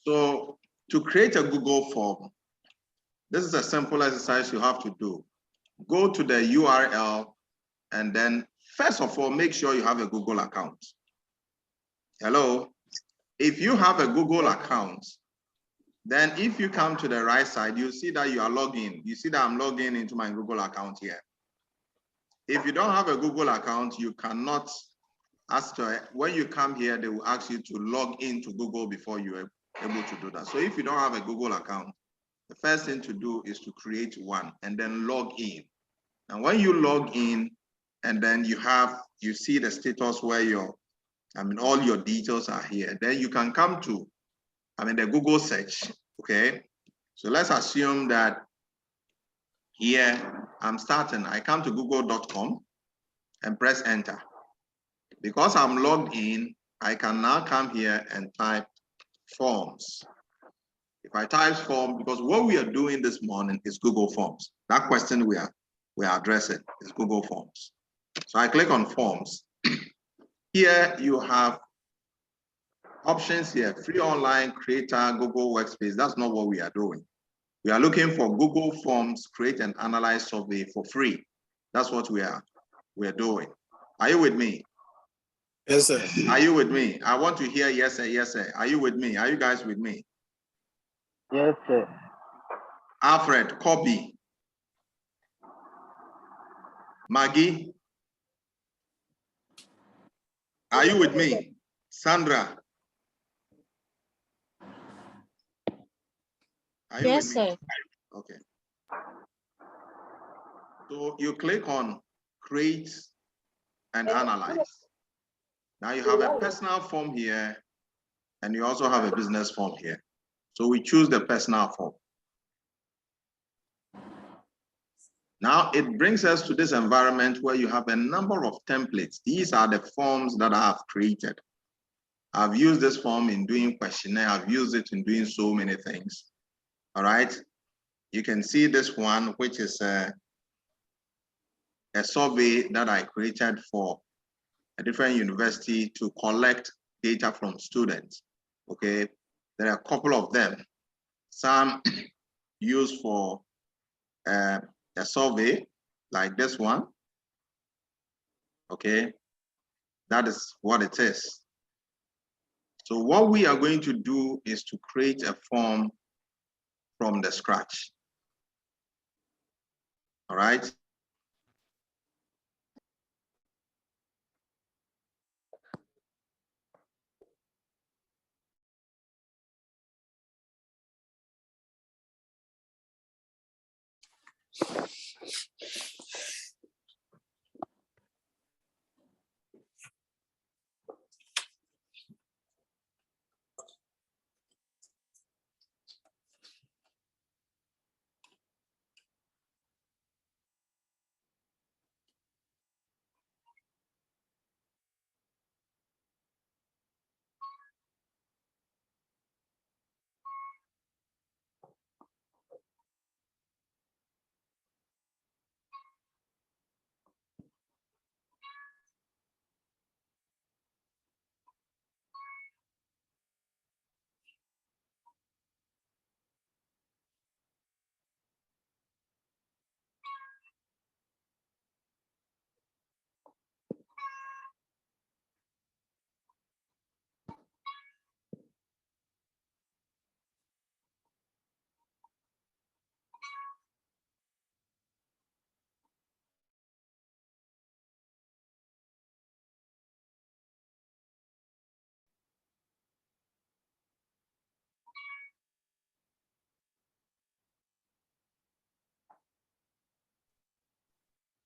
So to create a Google form, this is a simple exercise you have to do. Go to the URL and then first of all, make sure you have a Google account. Hello? If you have a Google account, then if you come to the right side, you see that you are logged in. You see that I'm logged in into my Google account here. If you don't have a Google account, you cannot ask to, when you come here, they will ask you to log into Google before you are able to do that. So if you don't have a Google account, the first thing to do is to create one and then log in. And when you log in, and then you see the status where all your details are here. Then you can come to, the Google search, okay? So let's assume that here I'm starting, I come to google.com and press enter. Because I'm logged in, I can now come here and type forms. If I type form, because what we are doing this morning is Google Forms. That question we are addressing is Google Forms. So I click on forms. Here you have options here, free online, creator, Google Workspace. That's not what we are doing. We are looking for Google Forms, create and analyze survey for free. That's what we are doing. Are you with me? Yes, sir. Are you with me? I want to hear yes, sir, yes, sir. Are you with me? Are you guys with me? Yes, sir. Alfred, copy. Maggie, are you with me? Sandra, are you Yes, with me? sir. Okay. So you click on create and analyze. Now you have a personal form here, and you also have a business form here. So we choose the personal form. Now it brings us to this environment where you have a number of templates. These are the forms that I have created. I've used this form in doing questionnaire. I've used it in doing so many things. All right. You can see this one, which is a survey that I created for a different university to collect data from students. Okay. There are a couple of them. Some used for a survey like this one. Okay, that is what it is. So what we are going to do is to create a form from the scratch. All right.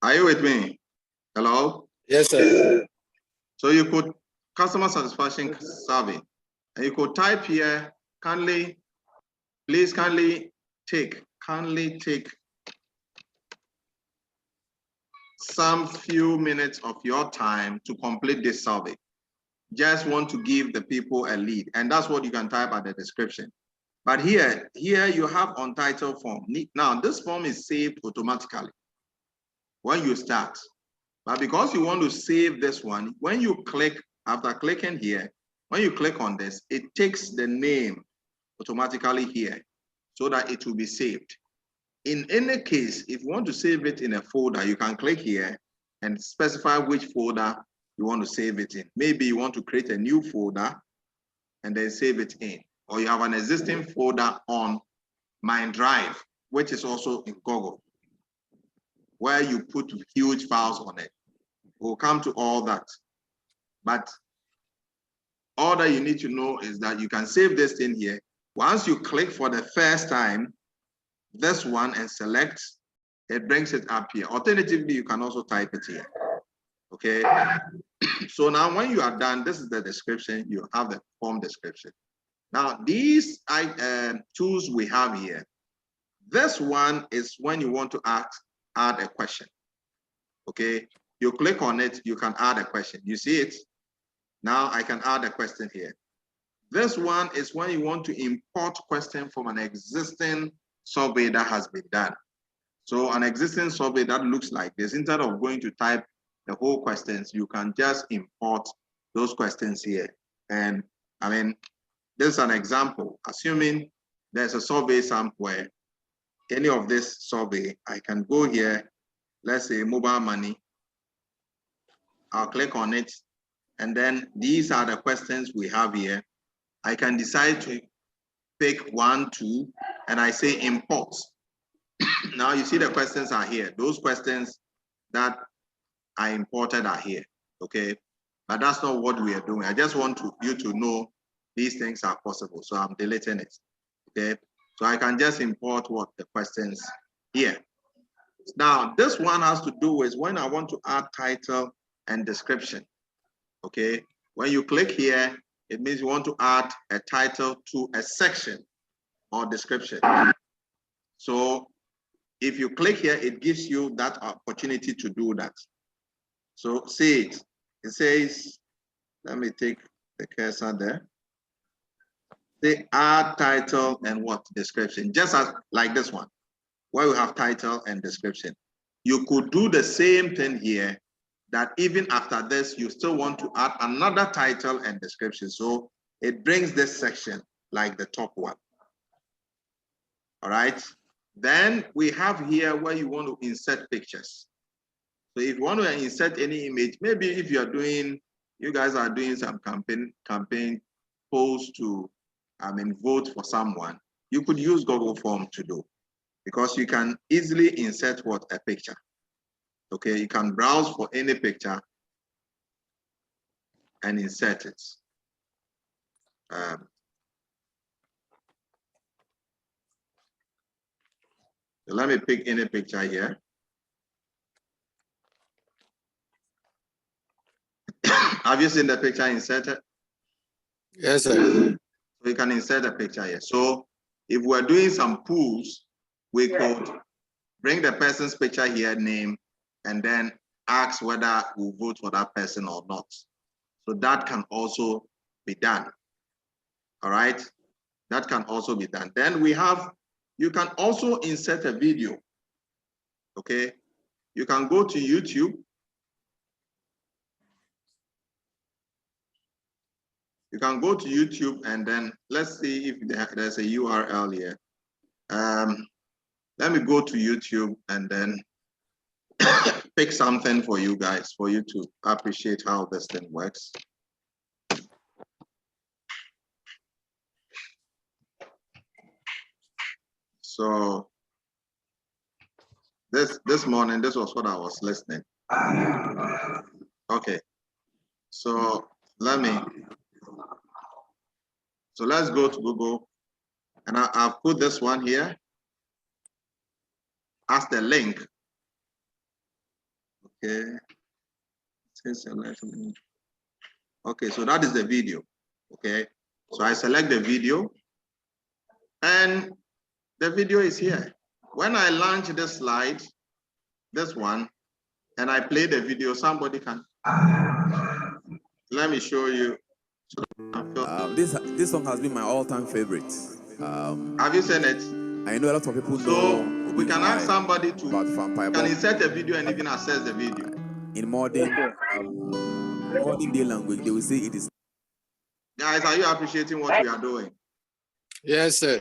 Are you with me? Hello? Yes, sir. So you could customer satisfaction survey, and you could type here, please kindly take some few minutes of your time to complete this survey. Just want to give the people a lead, and that's what you can type at the description. But here you have untitled form. Now this form is saved automatically when you start. But because you want to save this one, when you click, after clicking here, When you click on this, it takes the name automatically here so that it will be saved. In any case, if you want to save it in a folder, you can click here and specify which folder you want to save it in. Maybe you want to create a new folder and then save it in, or you have an existing folder on My Drive, which is also in Google, where you put huge files on it. We'll come to all that. But all that you need to know is that you can save this thing here. Once you click for the first time, this one, and select, it brings it up here. Alternatively, you can also type it here. Okay. So now when you are done, this is the description. You have the form description. Now, these tools we have here, this one is when you want to add a question. Okay. You click on it, you can add a question. You see it? Now I can add a question here. This one is when you want to import question from an existing survey that has been done. So an existing survey that looks like this, instead of going to type the whole questions, you can just import those questions here. And I mean, this is an example. Assuming there's a survey somewhere, any of this survey, I can go here, let's say mobile money. I'll click on it. And then these are the questions we have here. I can decide to pick 1, 2, and I say import. Now you see the questions are here. Those questions that I imported are here, okay? But that's not what we are doing. I just want you to know these things are possible. So I'm deleting it, okay? So I can just import what the questions here. Now this one has to do with when I want to add title and description, okay? When you click here, it means you want to add a title to a section or description. So if you click here, it gives you that opportunity to do that. So see it. It says, let me take the cursor there. Say add title and what? Description. Just as like this one, where we have title and description. You could do the same thing here, that even after this, you still want to add another title and description. So it brings this section like the top one. All right. Then we have here where you want to insert pictures. So if you want to insert any image, maybe if you guys are doing some campaign polls to, vote for someone, you could use Google Form to do, because you can easily insert a picture. Okay, you can browse for any picture and insert it. So let me pick any picture here. Have you seen the picture inserted? Yes, sir. So you can insert a picture here. So if we're doing some polls, we could bring the person's picture here, name, and then ask whether we'll vote for that person or not. So that can also be done. All right, that can also be done. Then we have, you can also insert a video. Okay, you can go to YouTube. You can go to YouTube and then let's see if there's a URL here. Let me go to YouTube and then pick something for you guys, for you to appreciate how this thing works. So this morning, this was what I was listening. Okay, so let's go to Google, and I'll put this one here as the link. Okay. Okay, so that is the video. Okay, so I select the video, and the video is here. When I launch this slide, this one, and I play the video, somebody can. Let me show you. This song has been my all-time favorite. Have you seen it? I know a lot of people So know. we can ask somebody to vampire, can insert a video and even access the video. In modern day language, they will say it is Guys, are you appreciating what we are doing? Yes, sir.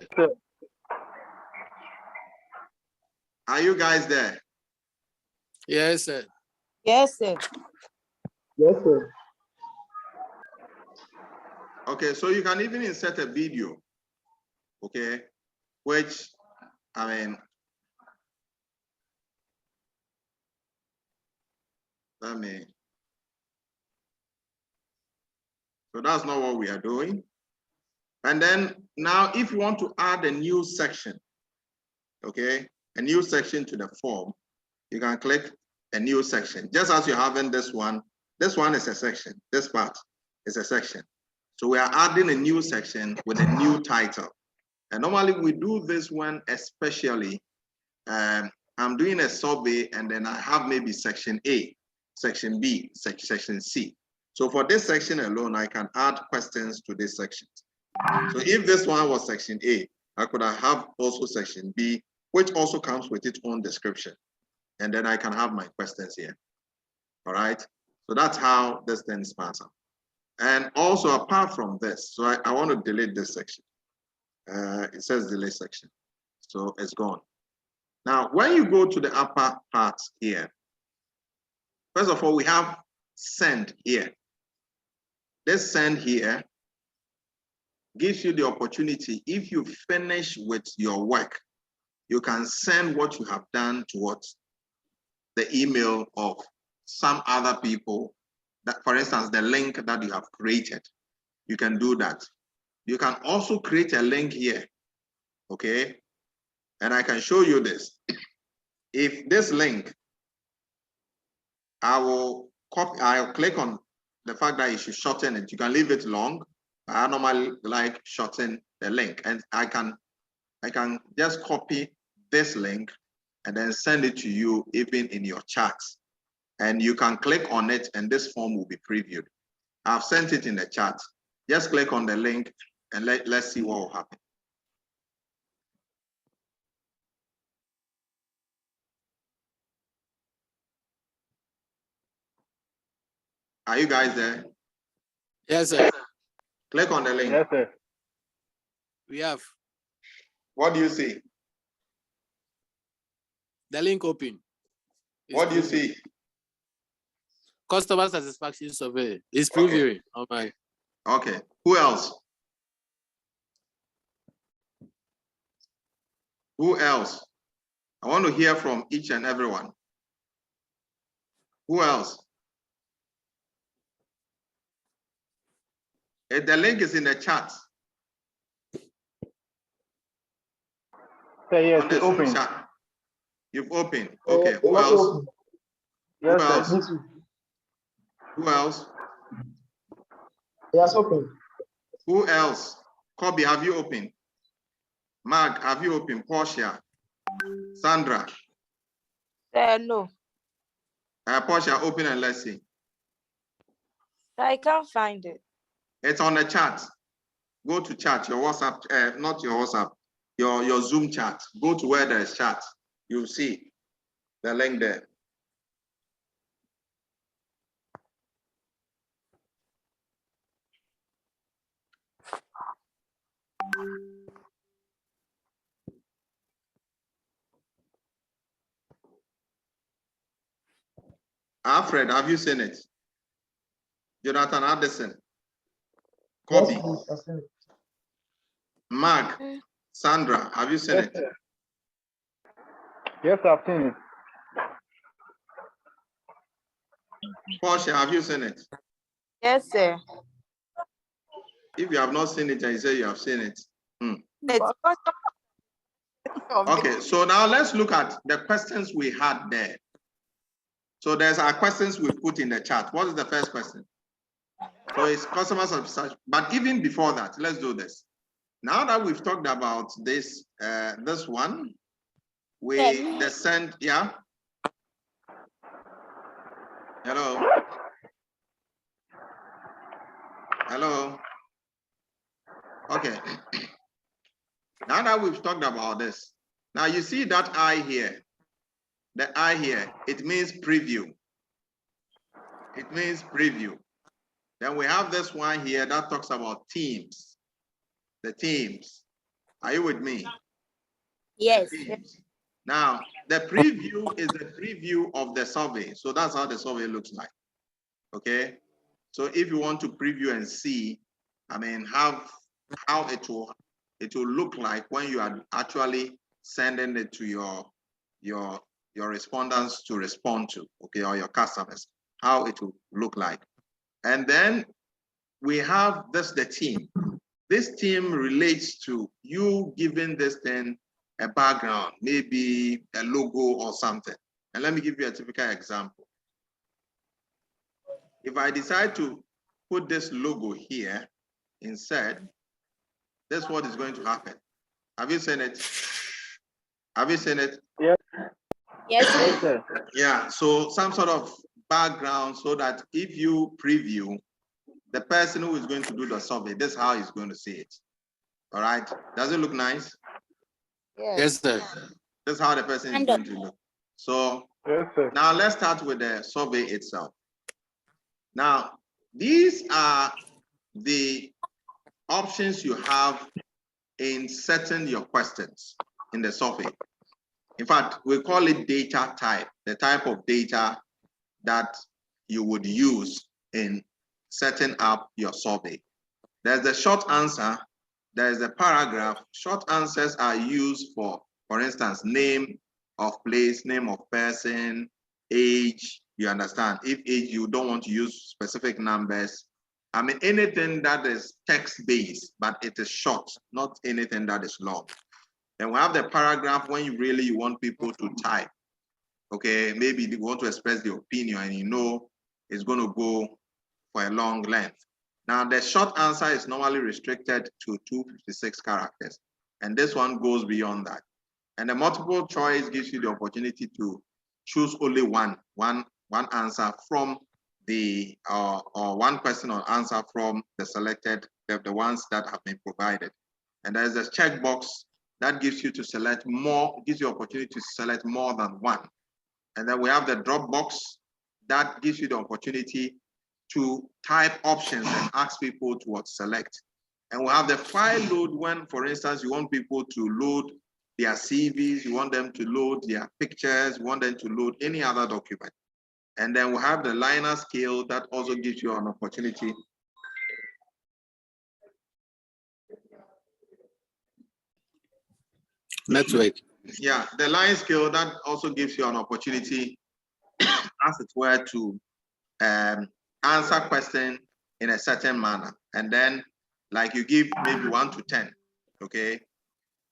Are you guys there? Yes, sir. Yes, sir. Yes, sir. Okay, so you can even insert a video, okay, which, I mean, so that's not what we are doing. And then now if you want to add a new section, okay, a new section to the form, you can click a new section. Just as you have in this one is a section, this part is a section. So we are adding a new section with a new title. And normally we do this one especially, I'm doing a survey and then I have maybe section A, section B, section C. So for this section alone, I can add questions to this section. So if this one was section A, I could have also section B, which also comes with its own description. And then I can have my questions here. All right. So that's how this thing is passed. And also apart from this, so I want to delete this section. It says delete section. So it's gone. Now, when you go to the upper part here, first of all, we have send here. This send here gives you the opportunity, if you finish with your work, you can send what you have done towards the email of some other people. That, for instance, the link that you have created, you can do that. You can also create a link here, okay? And I can show you this. If this link, I'll click on the fact that you should shorten it. You can leave it long. I normally like shorten the link, and I can just copy this link and then send it to you even in your chats. And you can click on it and this form will be previewed. I've sent it in the chat. Just click on the link and let's see what will happen. Are you guys there? Yes, sir. Click on the link. Yes, sir. We have What do you see? the link open. What do you see? Customer satisfaction survey is Okay. previewing. Oh my. Okay. Who else? Who else? I want to hear from each and everyone. Who else? The link is in the chat. Sir, yes, On the it's Zoom open. chat. You've opened. Okay. Who What's else? open? Yes, Who sir. else? Me too. Who else? Yes, open. Who else? Kobe, have you opened? Mark, have you opened? Portia, Sandra, Sir, no. Portia, open and let's see. I can't find it. It's on the chat. Go to chat, your WhatsApp, not your WhatsApp, your Zoom chat. Go to where there is chat. You'll see the link there. Alfred, have you seen it? Jonathan Addison, Kobe, Mark, Sandra, have you seen Yes, it? sir. Yes, I've seen it. Portia, have you seen it? Yes, sir. If you have not seen it and you say you have seen it. It's Okay, so now let's look at the questions we had there. So there's our questions we put in the chat. What is the first question? So it's customer satisfaction. But even before that, let's do this. Now that we've talked about this, this one, the send, yeah. Hello. Hello. Okay. Now that we've talked about this, now you see that I here, the I here, it means preview. It means preview. Then we have this one here that talks about teams. The teams. Are you with me? Yes. Teams. Now, the preview is the preview of the survey. So that's how the survey looks like. Okay. So if you want to preview and see, I mean, how it will look like when you are actually sending it to your respondents to respond to, okay, or your customers, how it will look like. And then we have the team. This team relates to you giving this thing a background, maybe a logo or something. And let me give you a typical example. If I decide to put this logo here instead, that's what is going to happen. Have you seen it? Have you seen it? Yes. Yes, sir. Yes, sir. Yeah, so some sort of background so that if you preview, the person who is going to do the survey, this is how he's going to see it. All right, does it look nice? Yes, sir. This is how the person is going to look. So Yes, sir. now let's start with the survey itself. Now, these are the options you have in setting your questions in the survey. In fact, we call it data type, the type of data that you would use in setting up your survey. There's the short answer, there's the paragraph. Short answers are used for instance, name of place, name of person, age, you understand. If age, you don't want to use specific numbers. I mean, anything that is text-based, but it is short, not anything that is long. And we have the paragraph when you want people to type. Okay, maybe they want to express their opinion and you know it's going to go for a long length. Now, the short answer is normally restricted to 256 characters. And this one goes beyond that. And the multiple choice gives you the opportunity to choose only one answer from the, or one question or answer from the selected, the ones that have been provided. And there's a checkbox that gives you to select more, gives you opportunity to select more than one. And then we have the drop box that gives you the opportunity to type options and ask people to what select. And we have the file load when, for instance, you want people to load their CVs, you want them to load their pictures, you want them to load any other document. And then we have the liner scale that also gives you an opportunity. Network. Yeah, the line scale that also gives you an opportunity, as it were, to answer questions in a certain manner. And then, like you give maybe 1 to 10, okay?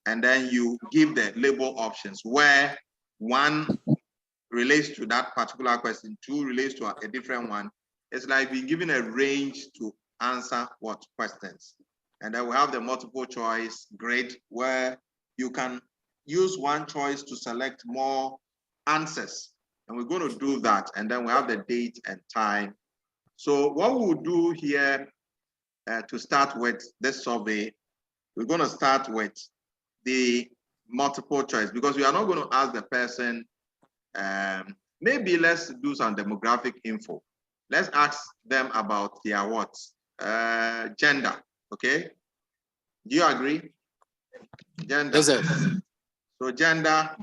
And then you give the label options where 1 relates to that particular question, 2 relates to a different one. It's like being given a range to answer what questions. And then we have the multiple choice grid where you can use one choice to select more answers. And we're going to do that. And then we have the date and time. So what we'll do here to start with this survey, we're going to start with the multiple choice because we are not going to ask the person, maybe let's do some demographic info. Let's ask them about their what? Gender, okay? Do you agree? Gender. Yes, sir. So gender,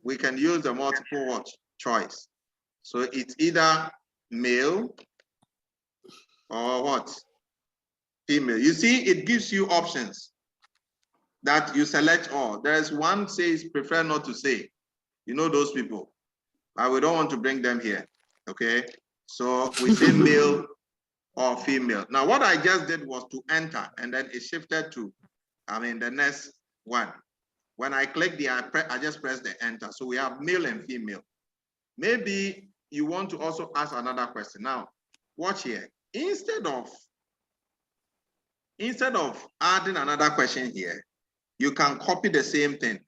we can use the multiple what? Choice. So it's either male or what? Female. You see, it gives you options that you select all. There's one says prefer not to say. You know those people. We don't want to bring them here, okay? So we say male or female. Now what I just did was to enter and then it shifted to, the next one. When I click I just press the enter. So we have male and female. Maybe you want to also ask another question. Now, watch here. Instead of adding another question here, you can copy the same thing.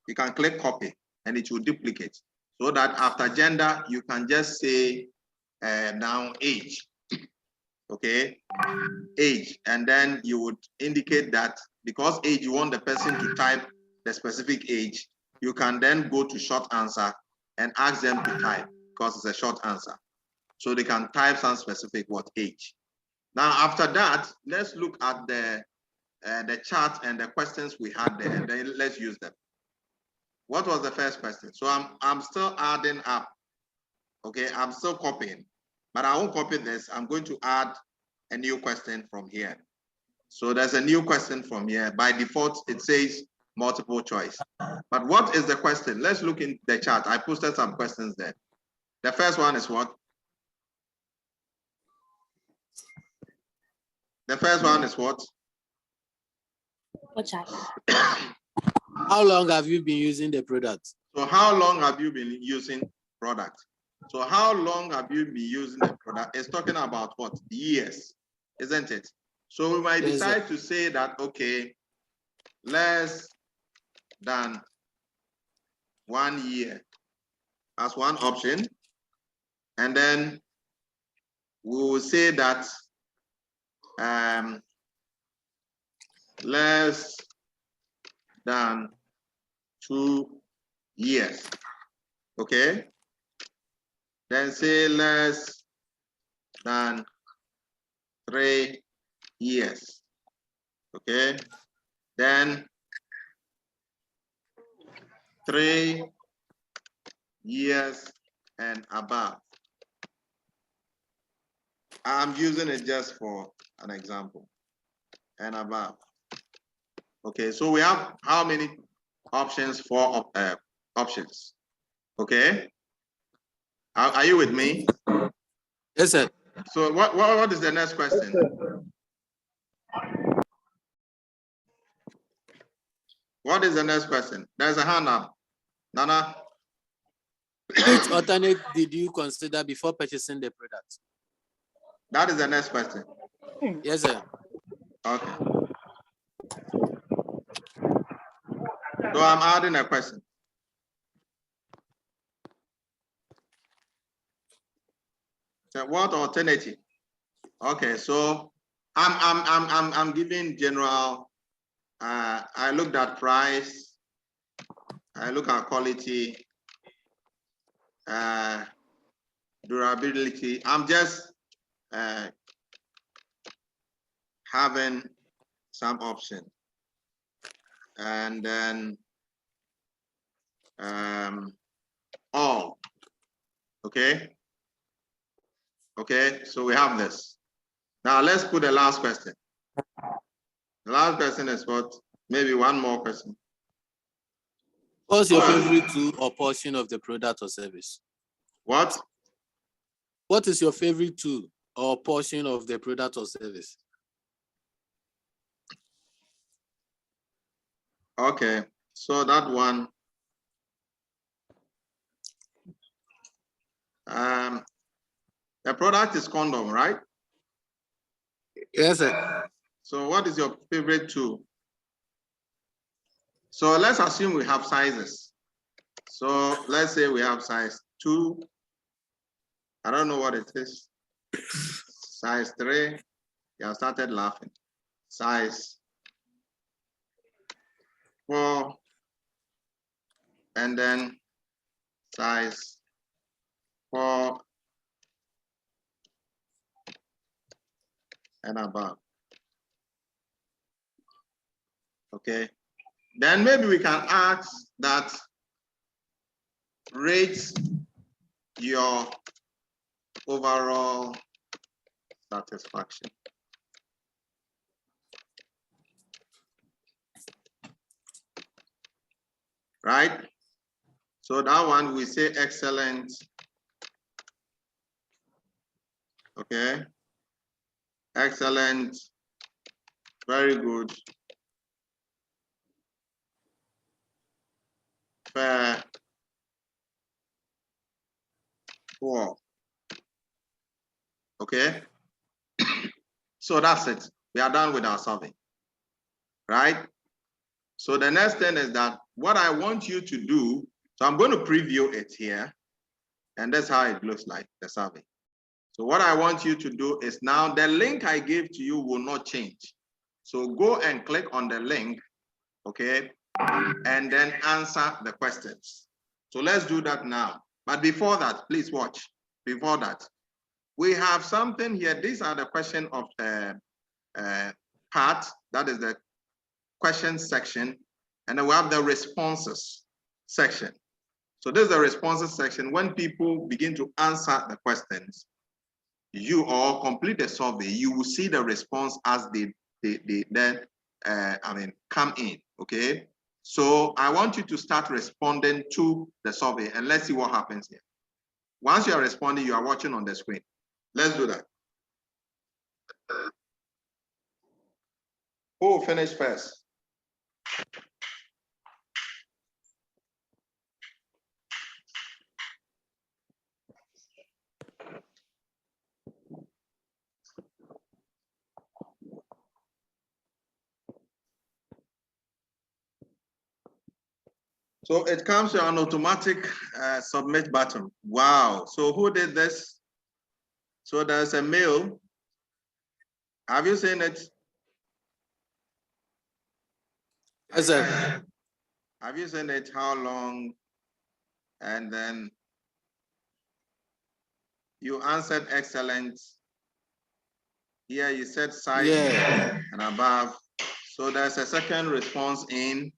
You can click copy and it will duplicate. So that after gender, you can just say now age, okay? Age, and then you would indicate that because age, you want the person to type the specific age, you can then go to short answer and ask them to type because it's a short answer. So they can type some specific what age. Now, after that, let's look at the chart and the questions we had there, and then let's use them. What was the first question? So I'm still adding up. Okay, I'm still copying, but I won't copy this. I'm going to add a new question from here. So there's a new question from here. By default, it says multiple choice. But what is the question? Let's look in the chart. I posted some questions there. The first one is what? The first one is what? WhatsApp. How long have you been using the product? So how long have you been using product? So how long have you been using the product? It's talking about what? Years, isn't it? So we might decide to say that, okay, less than 1 year as one option. And then we will say that less than 2 years. Okay. Then say less than 3 years. Okay. Then 3 years and above. I'm using it just for an example. And above. Okay, so we have how many options? 4 options. Okay. Are you with me? Yes, sir. So what is the next question? What is the next question? There's a hand up. Nana? Which alternate did you consider before purchasing the product? That is the next question. Yes, sir. Okay. So I'm adding a question. So what alternative? Okay, so I'm giving general. I looked at price. I look at quality, durability. I'm just having some option, and then all. Okay. Okay, so we have this. Now let's put the last question. The last question is what? Maybe one more question. What's your favorite tool or portion of the product or service? What? What is your favorite tool or portion of the product or service? Okay, so that one. The product is condom, right? Yes, sir. So what is your favorite tool? So let's assume we have sizes. So let's say we have size 2. I don't know what it is. Size 3. You have started laughing. Size 4. And then size 4 and above. Okay. Then maybe we can ask that rate your overall satisfaction. Right? So that one we say excellent. Okay. Excellent. Very good. Fair. Poor. Okay. So that's it. We are done with our survey. Right? So the next thing is that what I want you to do, so I'm going to preview it here, and that's how it looks like, the survey. So what I want you to do is now the link I gave to you will not change. So go and click on the link, okay, and then answer the questions. So let's do that now. But before that, please watch. Before that, we have something here. These are the question of part, that is the question section, and then we have the responses section. So this is the responses section. When people begin to answer the questions, you all complete the survey, you will see the response as they then come in. Okay, so I want you to start responding to the survey, and let's see what happens here. Once you are responding, you are watching on the screen. Let's do that. Who will finish first? So it comes to an automatic submit button. Wow. So who did this? So there's a mail. Have you seen it? Yes, sir. Have you seen it? How long? And then you answered excellent. Here you said site and above. So there's a second response in.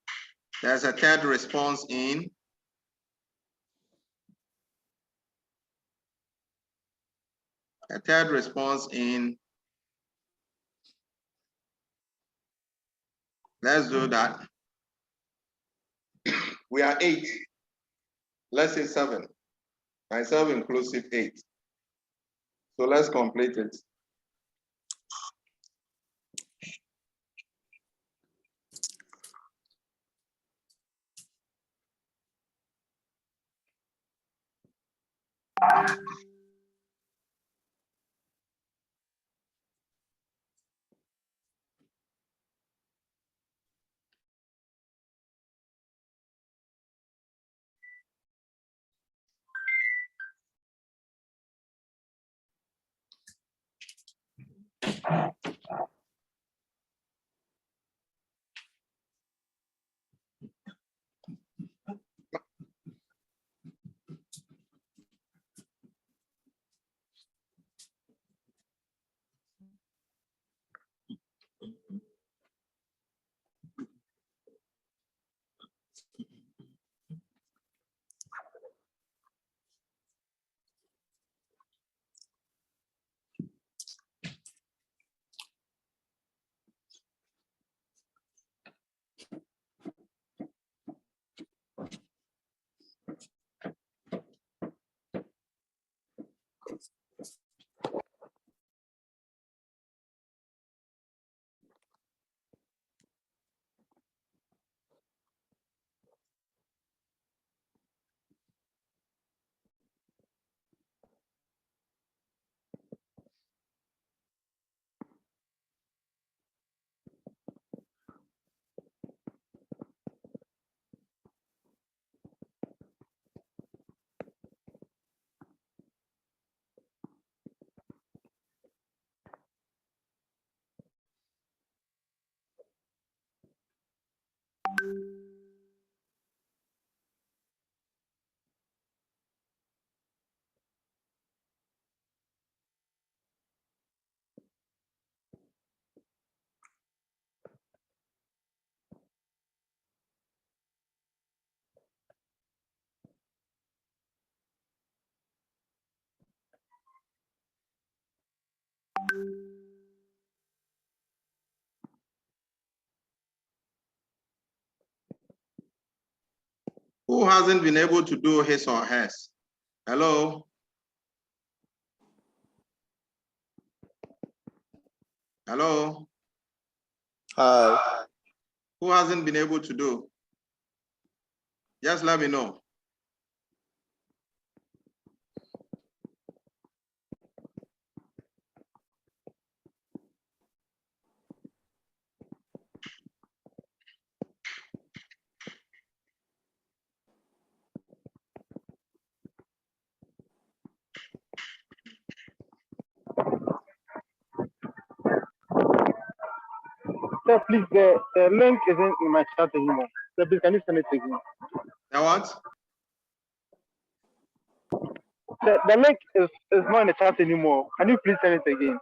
There's a third response in. A third response in. Let's do that. We are 8. Let's say 7. Myself inclusive 8. So let's complete it. Who hasn't been able to do his or hers? Hello? Hello? Hi. Who hasn't been able to do? Just let me know. Sir, please, the link isn't in my chat anymore. Sir, please, can you send it again? Now what? the link is not in the chat anymore. Can you please send it again?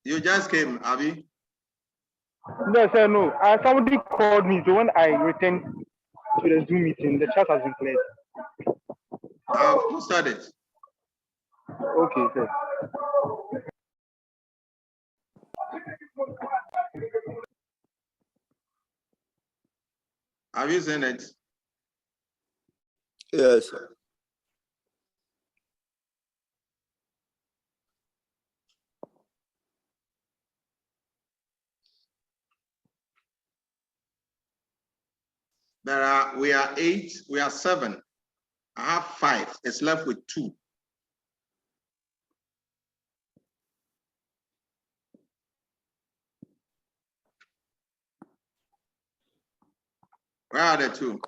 You just came, Abby. No, sir, no. Somebody called me, so when I returned to the Zoom meeting, the chat has been cleared. I've posted it. Okay, sir. Have you seen it? Yes, sir. We are 8, we are 7. I have 5. It's left with 2. Where are the 2?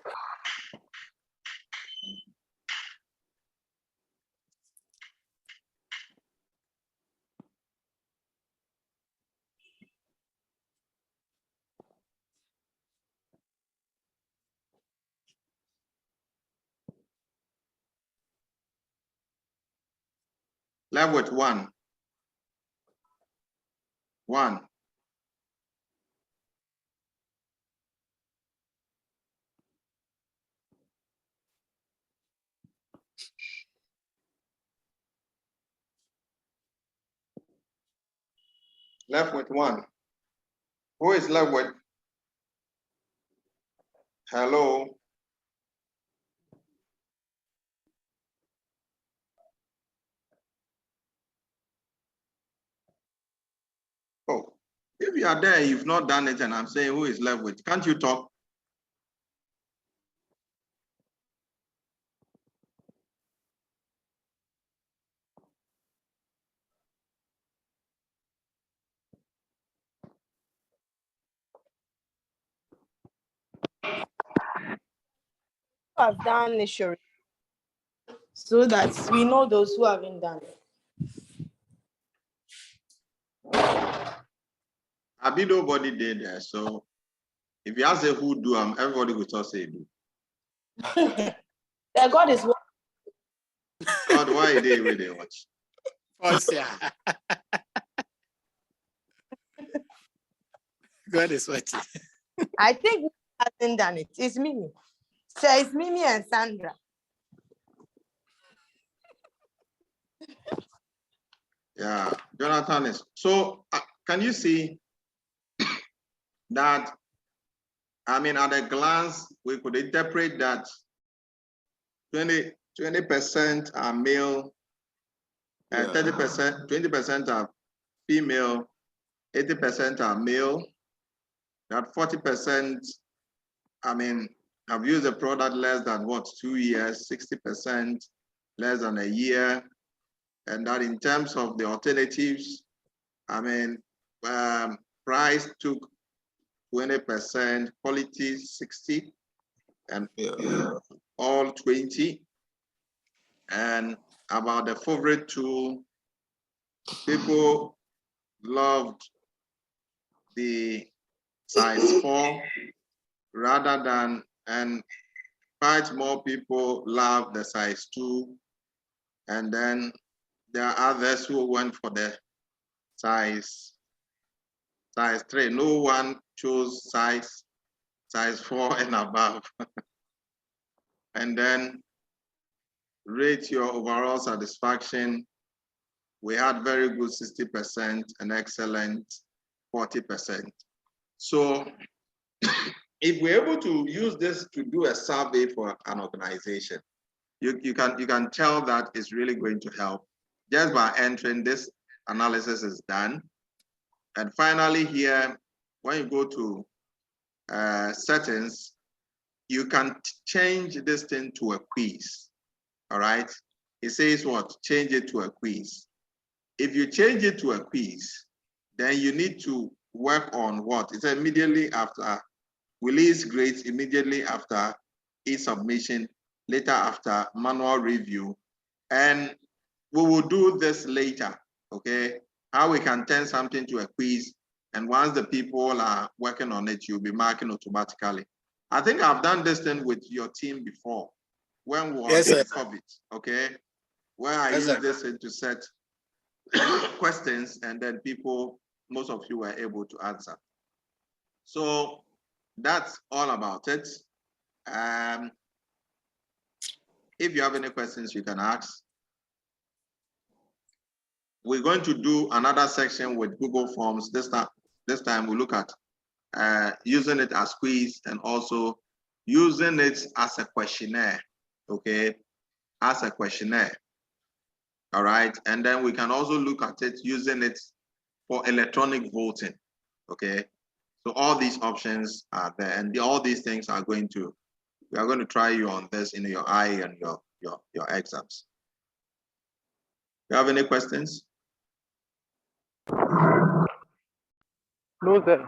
Left with 1. 1. Left with 1. Who is left with? Hello? Oh, if you are there, you've not done it, and I'm saying who is left with? Can't you talk? Have done it, sure, so that we know those who haven't done it. Abi nobody did there, so if you ask who do, everybody will just say do. That God is one. God, why they will they watch? God is watching. I think who hasn't done it. It's Mimi. So it's Mimi and Sandra. Yeah, Jonathan is. So can you see that? I mean, at a glance, we could interpret that 20% are male, and 30%, 20% are female, 80% are male. That 40%, I mean, have used the product less than 2 years, 60% less than a year. And that in terms of the alternatives, I mean, price took 20%, quality 60, and all 20. And about the favorite tool, people loved the size 4 rather than, and quite more people love the size 2. And then there are others who went for the size 3. No one chose size 4 and above. And then rate your overall satisfaction. We had very good 60% and excellent 40%. So if we're able to use this to do a survey for an organization, you can tell that it's really going to help. Just by entering this analysis is done. And finally here, when you go to settings, you can change this thing to a quiz. All right. It says what? Change it to a quiz. If you change it to a quiz, then you need to work on what? It's immediately after release grades, immediately after e-submission, later after manual review. And we will do this later, okay? How we can turn something to a quiz, and once the people are working on it, you'll be marking automatically. I think I've done this thing with your team before when we were in COVID, okay? where I Yes, use sir. this to set questions, and then most of you were able to answer. So that's all about it. If you have any questions, you can ask. We're going to do another section with Google Forms. This time we look at using it as quiz and also using it as a questionnaire, okay? As a questionnaire, all right? And then we can also look at it using it for electronic voting, okay? So all these options are there, and all these things are we are going to try you on this in your eye and your exams. You have any questions? No, sir.